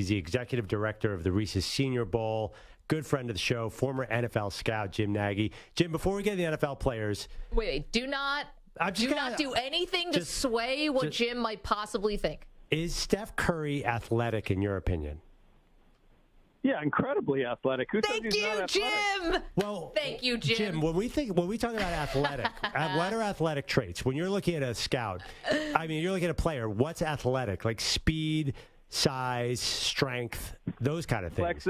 He's the executive director of the Reese's Senior Bowl. Good friend of the show, former NFL scout Jim Nagy. Jim, before we get to the NFL players. Wait, do not do anything to sway what Jim might possibly think. Is Steph Curry athletic in your opinion? Yeah, incredibly athletic. Who Thank you, Jim. Well, thank you, Jim. Jim, when we talk about athletic traits, when you're looking at a scout, I mean, you're looking at a player, what's athletic? Like speed, size, strength, those kind of things.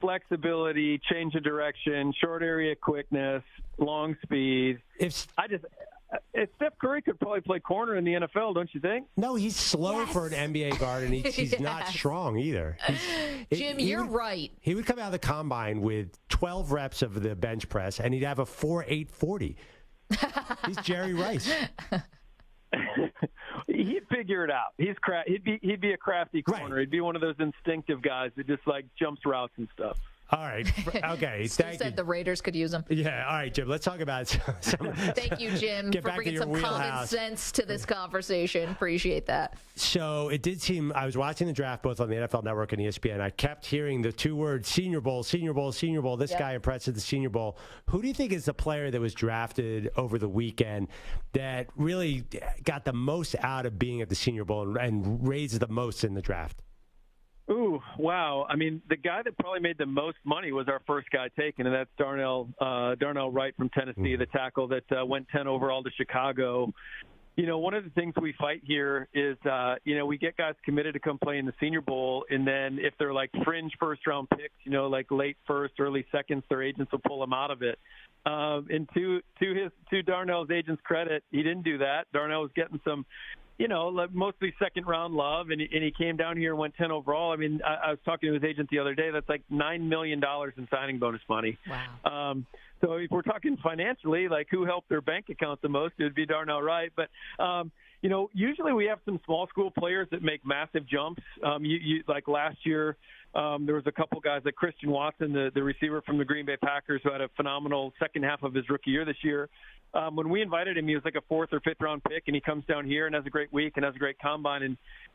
Flexibility, change of direction, short area quickness, long speed. If Steph Curry could probably play corner in the NFL, don't you think? No, he's slow for an NBA guard, and he's not strong either. Jim, you're right. He would come out of the combine with 12 reps of the bench press, and he'd have a 4.8 40. He's Jerry Rice. He'd figure it out. He'd be a crafty corner. Right. He'd be one of those instinctive guys that just like jumps routes and stuff. All right. Okay. Stu said the Raiders could use him. Yeah. All right, Jim. Let's talk about some. Thank you, Jim, for bringing some common sense to this conversation. Appreciate that. So it did seem, I was watching the draft both on the NFL Network and ESPN. I kept hearing the two words Senior Bowl, Senior Bowl, Senior Bowl. This guy impressed at the Senior Bowl. Who do you think is the player that was drafted over the weekend that really got the most out of being at the Senior Bowl and raised the most in the draft? Ooh, wow. I mean, the guy that probably made the most money was our first guy taken, and that's Darnell Wright from Tennessee, the tackle that went 10 overall to Chicago. You know, one of the things we fight here is, we get guys committed to come play in the Senior Bowl, and then if they're like fringe first-round picks, like late first, early seconds, their agents will pull them out of it. And to Darnell's agent's credit, he didn't do that. Darnell was getting some mostly second-round love, and he came down here and went 10 overall. I mean, I was talking to his agent the other day. That's like $9 million in signing bonus money. Wow. So if we're talking financially, like who helped their bank account the most, it would be Darnell Wright. But, usually we have some small school players that make massive jumps. Like last year, there was a couple guys like Christian Watson, the receiver from the Green Bay Packers, who had a phenomenal second half of his rookie year this year. When we invited him, he was like a 4th or 5th round pick, and he comes down here and has a great week and has a great combine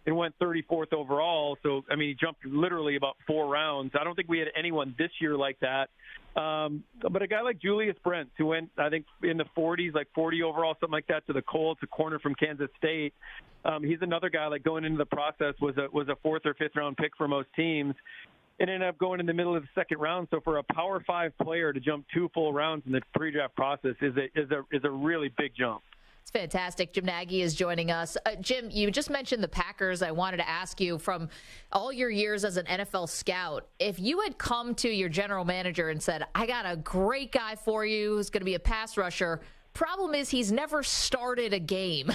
and went 34th overall. So, I mean, he jumped literally about 4 rounds. I don't think we had anyone this year like that. But a guy like Julius Brents, who went, I think, in the 40s, like 40 overall, something like that, to the Colts, a corner from Kansas State. He's another guy, like going into the process, was a 4th or 5th round pick for most teams, and ended up going in the middle of the second round. So for a Power 5 player to jump 2 full rounds in the pre-draft process is a really big jump. It's fantastic. Jim Nagy is joining us. Jim, you just mentioned the Packers. I wanted to ask you, from all your years as an NFL scout, if you had come to your general manager and said, I got a great guy for you who's going to be a pass rusher. Problem is, he's never started a game.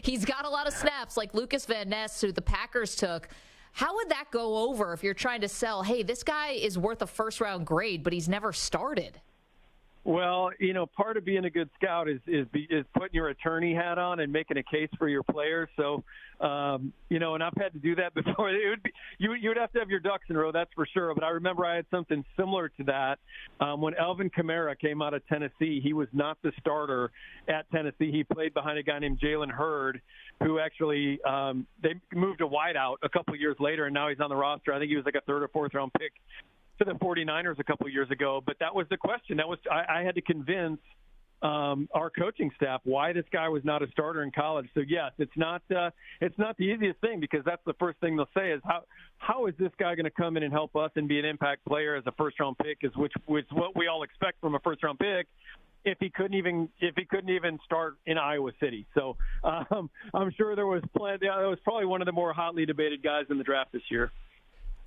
He's got a lot of snaps, like Lucas Van Ness, who the Packers took. How would that go over if you're trying to sell, hey, this guy is worth a first-round grade, but he's never started? Well, part of being a good scout is putting your attorney hat on and making a case for your players. So, and I've had to do that before. It would be you would have to have your ducks in a row, that's for sure. But I remember I had something similar to that when Alvin Kamara came out of Tennessee. He was not the starter at Tennessee. He played behind a guy named Jalen Hurd, who actually they moved a wideout a couple years later, and now he's on the roster. I think he was like a 3rd or 4th round pick to the 49ers a couple of years ago. But that was the question. I had to convince our coaching staff why this guy was not a starter in college. So yes, it's not the easiest thing, because that's the first thing they'll say is how is this guy going to come in and help us and be an impact player as a first round pick, is which what we all expect from a first round pick, if he couldn't even start in Iowa City. So I'm sure there was plenty. That was probably one of the more hotly debated guys in the draft this year.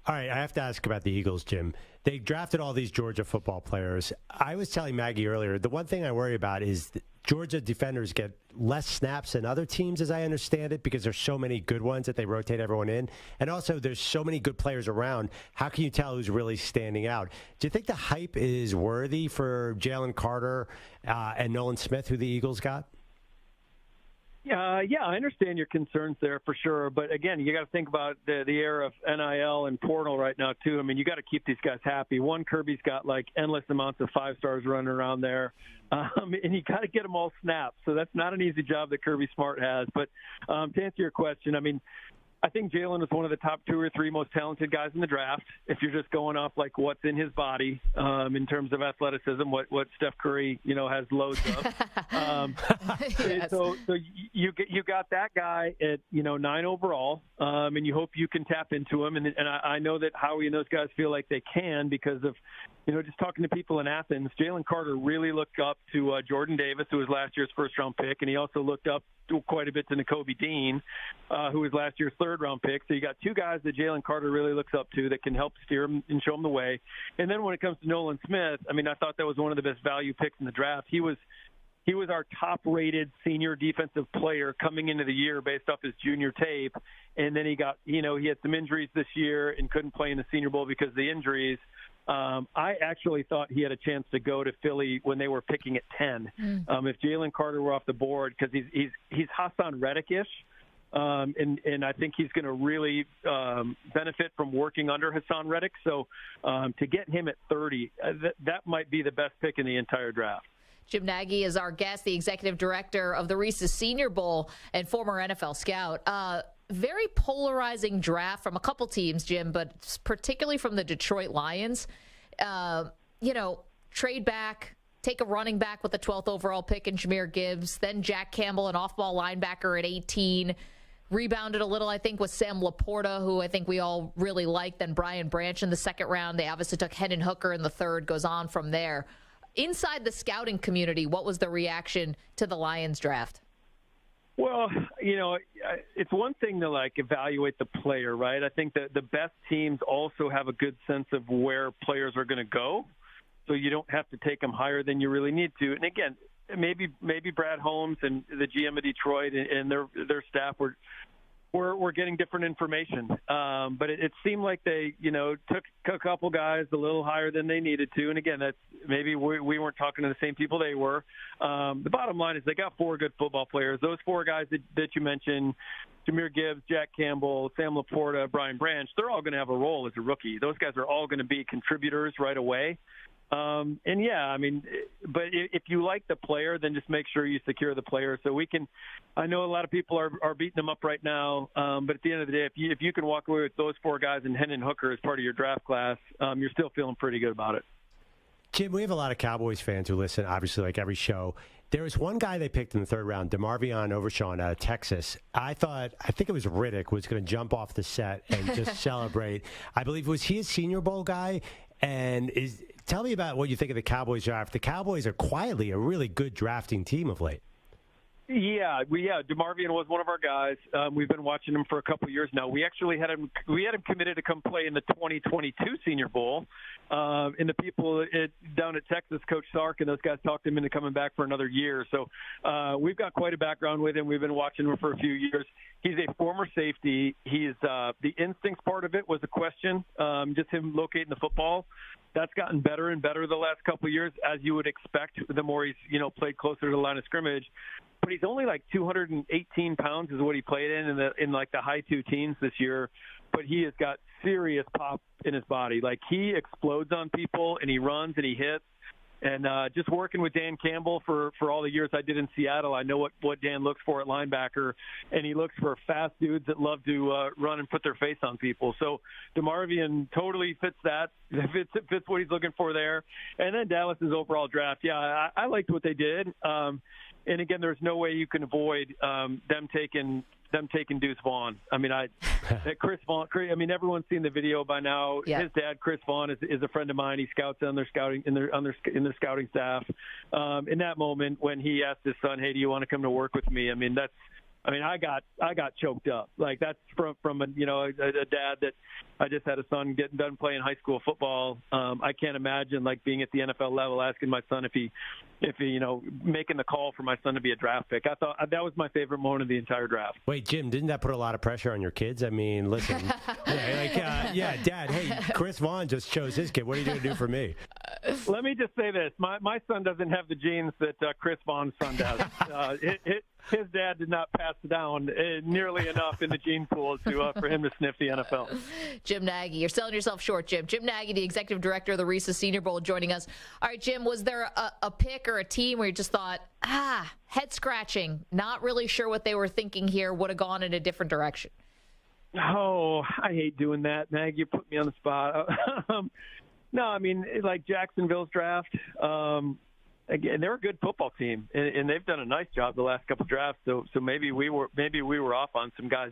All right, I have to ask about the Eagles, Jim. They drafted all these Georgia football players. I was telling Maggie earlier, the one thing I worry about is Georgia defenders get less snaps than other teams, as I understand it, because there's so many good ones that they rotate everyone in. And also, there's so many good players around. How can you tell who's really standing out? Do you think the hype is worthy for Jalen Carter and Nolan Smith, who the Eagles got? Yeah, I understand your concerns there for sure. But again, you got to think about the era of NIL and portal right now too. I mean, you got to keep these guys happy. One, Kirby's got like endless amounts of 5-stars running around there, and you got to get them all snapped. So that's not an easy job that Kirby Smart has. But to answer your question, I mean, I think Jalen is one of the top 2 or 3 most talented guys in the draft. If you're just going off like what's in his body in terms of athleticism, what Steph Curry has loads of. Yes. So you got that guy at 9 overall, and you hope you can tap into him. And I know that Howie and those guys feel like they can because of just talking to people in Athens. Jalen Carter really looked up to Jordan Davis, who was last year's first-round pick, and he also looked up quite a bit to Nakobe Dean, who was last year's third-round pick. So you got 2 guys that Jalen Carter really looks up to that can help steer him and show him the way. And then when it comes to Nolan Smith, I thought that was one of the best value picks in the draft. He was our top-rated senior defensive player coming into the year based off his junior tape, and then he had some injuries this year and couldn't play in the Senior Bowl because of the injuries. I actually thought he had a chance to go to Philly when they were picking at 10. If Jalen Carter were off the board, because he's Hassan Reddick-ish, and I think he's going to really benefit from working under Hassan Reddick. So to get him at 30, that might be the best pick in the entire draft. Jim Nagy is our guest, the executive director of the Reese's Senior Bowl and former NFL scout. Very polarizing draft from a couple teams, Jim, but particularly from the Detroit Lions. Trade back, take a running back with the 12th overall pick in Jahmyr Gibbs, then Jack Campbell, an off-ball linebacker at 18. Rebounded a little, I think, with Sam Laporta, who I think we all really liked, then Brian Branch in the second round. They obviously took Hendon Hooker in the third, goes on from there. Inside the scouting community, what was the reaction to the Lions draft? Well, it's one thing to evaluate the player, right? I think that the best teams also have a good sense of where players are going to go, so you don't have to take them higher than you really need to. And again, maybe Brad Holmes and the GM of Detroit and their staff were getting different information, but it seemed like they took a couple guys a little higher than they needed to. And again, that's maybe we weren't talking to the same people they were. The bottom line is they got 4 good football players. Those 4 guys that you mentioned, Jahmyr Gibbs, Jack Campbell, Sam Laporta, Brian Branch, they're all going to have a role as a rookie. Those guys are all going to be contributors right away. But if you like the player, then just make sure you secure the player. So I know a lot of people are beating them up right now. But at the end of the day, if you can walk away with those 4 guys and Hendon Hooker as part of your draft class, you're still feeling pretty good about it. Jim, we have a lot of Cowboys fans who listen, obviously, like every show. There was one guy they picked in the third round, DeMarvion Overshawn out of Texas. I think it was Riddick was going to jump off the set and just celebrate. I believe, was he a Senior Bowl guy? And tell me about what you think of the Cowboys draft. The Cowboys are quietly a really good drafting team of late. Yeah, DeMarvion was one of our guys. We've been watching him for a couple of years now. We actually had him committed to come play in the 2022 Senior Bowl. And the people down at Texas, Coach Sark, and those guys talked him into coming back for another year. So we've got quite a background with him. We've been watching him for a few years. He's a former safety. He's the instincts part of it was a question, just him locating the football. That's gotten better and better the last couple of years, as you would expect, the more he's played closer to the line of scrimmage. But he's only 218 pounds is what he played in the high 2 teens this year. But he has got serious pop in his body. He explodes on people, and he runs and he hits. And just working with Dan Campbell for all the years I did in Seattle, I know what Dan looks for at linebacker, and he looks for fast dudes that love to run and put their face on people. So DeMarvion totally fits that. Fits what he's looking for there. And then Dallas's overall draft, I liked what they did. And again, there's no way you can avoid them taking Deuce Vaughn. Chris Vaughn. Everyone's seen the video by now. Yeah. His dad, Chris Vaughn, is a friend of mine. He scouts on their scouting in their scouting staff. In that moment when he asked his son, "Hey, do you want to come to work with me?" I got choked up. That's from a dad that I just had a son getting done playing high school football. I can't imagine being at the NFL level, asking my son if he making the call for my son to be a draft pick. I thought that was my favorite moment of the entire draft. Wait, Jim, didn't that put a lot of pressure on your kids? Listen, Dad, hey, Chris Vaughn just chose his kid. What are you going to do for me? Let me just say this: my son doesn't have the genes that Chris Vaughn's son does. His dad did not pass down nearly enough in the gene pool for him to sniff the NFL. Jim Nagy, you're selling yourself short, Jim. Jim Nagy, the executive director of the Reese's Senior Bowl, joining us. All right, Jim, was there a pick or a team where you just thought, head scratching, not really sure what they were thinking here, would have gone in a different direction? Oh, I hate doing that, Mag. You put me on the spot. No, I mean, like Jacksonville's draft. Again, they're a good football team, and they've done a nice job the last couple of drafts. So maybe we were off on some guys.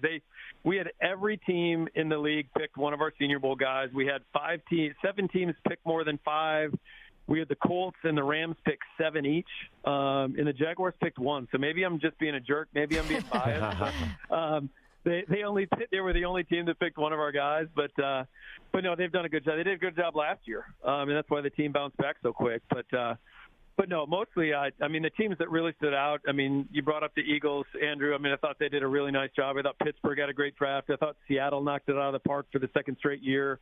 We had every team in the league picked one of our Senior Bowl guys. We had 7 teams pick more than 5. We had the Colts and the Rams pick 7 each, and the Jaguars picked 1. So maybe I'm just being a jerk. Maybe I'm being biased. They were the only team that picked one of our guys, but no, they've done a good job. They did a good job last year, and that's why the team bounced back so quick. But no, mostly, I mean, the teams that really stood out, I mean, you brought up the Eagles, Andrew. I mean, I thought they did a really nice job. I thought Pittsburgh had a great draft. I thought Seattle knocked it out of the park for the second straight year.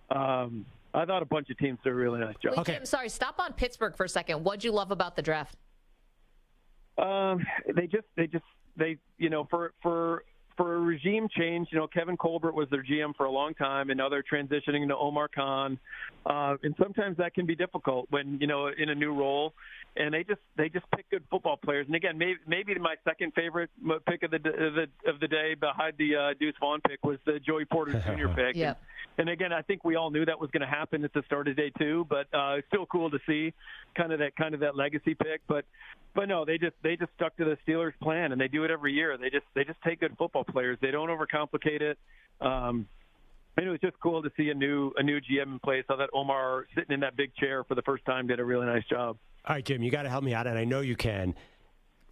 I thought a bunch of teams did a really nice job. Wait, Jim, sorry, stop on Pittsburgh for a second. What'd you love about the draft? They for a regime change, Kevin Colbert was their GM for a long time, and now they're transitioning to Omar Khan. And sometimes that can be difficult when, in a new role. And they just pick good football players. And again, maybe my second favorite pick of the day behind the Deuce Vaughn pick was the Joey Porter Jr. pick. Yep. And again, I think we all knew that was going to happen at the start of day 2, but it's still cool to see kind of that legacy pick. But no, they just stuck to the Steelers' plan, and they do it every year. They just take good football players. They don't overcomplicate it. And it was just cool to see a new GM in place. Saw that Omar sitting in that big chair for the first time did a really nice job. All right, Jim, you got to help me out, and I know you can.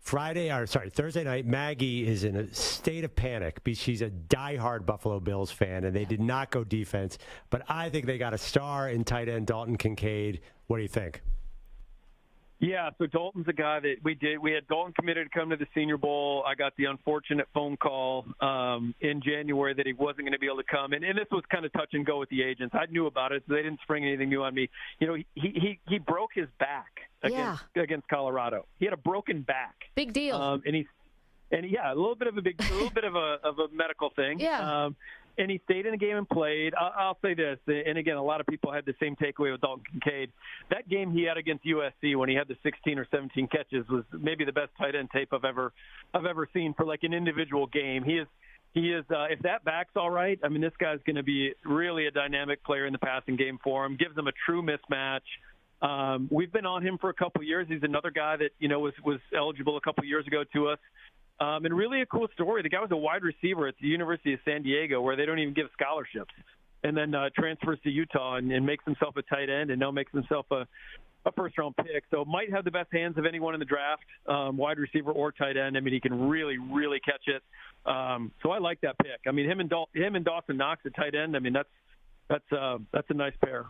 Thursday night, Maggie is in a state of panic because she's a diehard Buffalo Bills fan, and they did not go defense. But I think they got a star in tight end Dalton Kincaid. What do you think? Yeah, so Dalton's a guy that we had Dalton committed to come to the Senior Bowl. I got the unfortunate phone call in January that he wasn't going to be able to come. And this was kind of touch and go with the agents. I knew about it, so they didn't spring anything new on me. He broke his back against Colorado. He had a broken back. Big deal. A little bit of a medical thing. Yeah. And he stayed in the game and played. I'll say this, and again, a lot of people had the same takeaway with Dalton Kincaid. That game he had against USC when he had the 16 or 17 catches was maybe the best tight end tape I've ever seen for like an individual game. He is if that back's all right, I mean, this guy's going to be really a dynamic player in the passing game for him. Gives him a true mismatch. We've been on him for a couple of years. He's another guy that was eligible a couple of years ago to us. And really a cool story. The guy was a wide receiver at the University of San Diego, where they don't even give scholarships, and then transfers to Utah and makes himself a tight end, and now makes himself a first-round pick. So might have the best hands of anyone in the draft, wide receiver or tight end. I mean, he can really, really catch it. So I like that pick. I mean, him and Dawson Knox at tight end. I mean, that's a nice pair.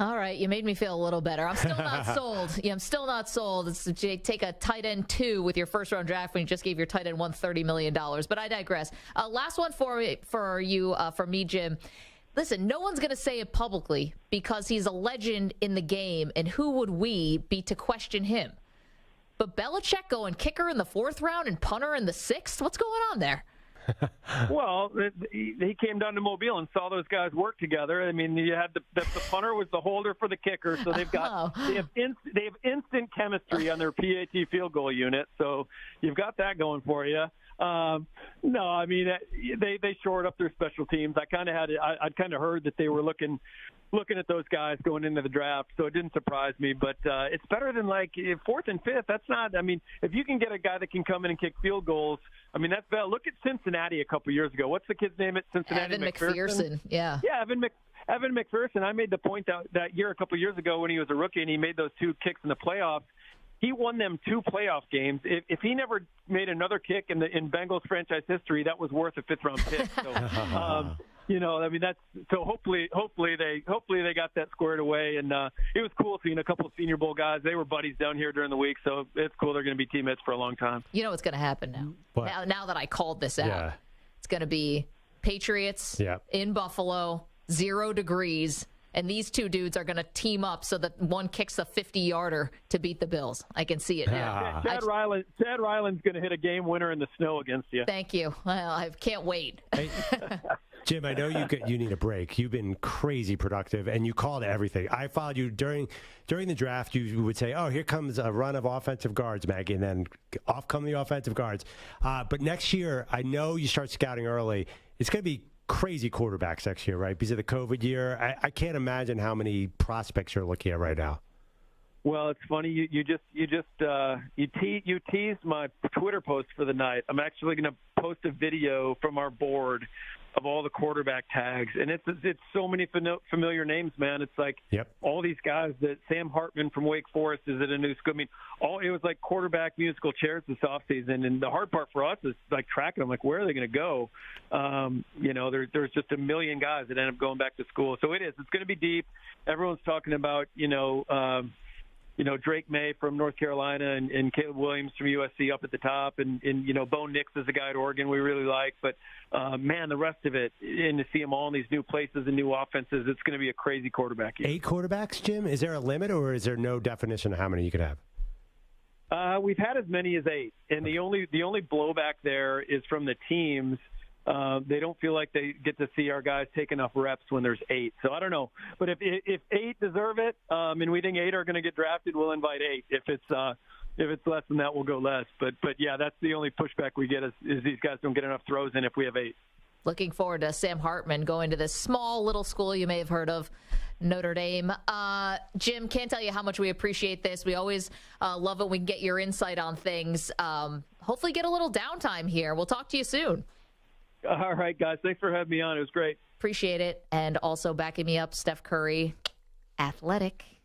All right, you made me feel a little better. I'm still not sold. Yeah, I'm still not sold. It's to take a tight end 2 with your first-round draft when you just gave your tight end $1 $30 million. But I digress. Last one for me, Jim. Listen, no one's going to say it publicly because he's a legend in the game, and who would we be to question him? But Belichick going kicker in the 4th round and punter in the 6th? What's going on there? Well, he came down to Mobile and saw those guys work together. I mean, you had the punter was the holder for the kicker, so they have instant chemistry on their PAT field goal unit. So you've got that going for you. No, I mean they shored up their special teams. I'd kind of heard that they were looking at those guys going into the draft, so it didn't surprise me. But it's better than like 4th and 5th. That's not. I mean, if you can get a guy that can come in and kick field goals, I mean that's better. Look at Cincinnati a couple years ago. What's the kid's name at Cincinnati? Evan McPherson. Yeah. Yeah, Evan McPherson. I made the point that year a couple years ago when he was a rookie and he made those 2 kicks in the playoffs. He won them 2 playoff games. If he never made another kick in Bengals franchise history, that was worth a 5th-round pick. So, I mean that's so. Hopefully they got that squared away, and it was cool seeing a couple of Senior Bowl guys. They were buddies down here during the week, so it's cool. They're going to be teammates for a long time. You know what's going to happen now? Now that I called this out, it's going to be Patriots in Buffalo, 0 degrees. And these 2 dudes are going to team up so that one kicks a 50-yarder to beat the Bills. I can see it now. Chad Ryland's going to hit a game winner in the snow against you. Thank you. Well, I can't wait. Hey, Jim, I know you need a break. You've been crazy productive, and you called everything. I followed you during the draft. You would say, "Oh, here comes a run of offensive guards, Maggie," and then off come the offensive guards. But next year, I know you start scouting early. it's going to be crazy quarterbacks next year, right? Because of the COVID year. I can't imagine how many prospects you're looking at right now. Well, it's funny. You teased my Twitter post for the night. I'm actually going to post a video from our board of all the quarterback tags, and it's so many familiar names, man. It's like all these guys that Sam Hartman from Wake Forest is at a new school. I mean, it was like quarterback musical chairs this offseason, and the hard part for us is like tracking them. Like, where are they going to go? There's just a million guys that end up going back to school. So it's going to be deep. Everyone's talking about Drake May from North Carolina and Caleb Williams from USC up at the top. And Bo Nix is a guy at Oregon we really like. But, man, the rest of it, and to see them all in these new places and new offenses, it's going to be a crazy quarterback year. 8 quarterbacks, Jim? Is there a limit, or is there no definition of how many you could have? We've had as many as 8. And the only blowback there is from the teams. They don't feel like they get to see our guys take enough reps when there's 8. So I don't know. But if 8 deserve it, and we think 8 are going to get drafted, we'll invite 8. If it's less than that, we'll go less. But yeah, that's the only pushback we get is these guys don't get enough throws in if we have 8. Looking forward to Sam Hartman going to this small little school you may have heard of, Notre Dame. Jim, can't tell you how much we appreciate this. We always love it when we can get your insight on things. Hopefully get a little downtime here. We'll talk to you soon. All right, guys. Thanks for having me on. It was great. Appreciate it. And also backing me up, Steph Curry, athletic.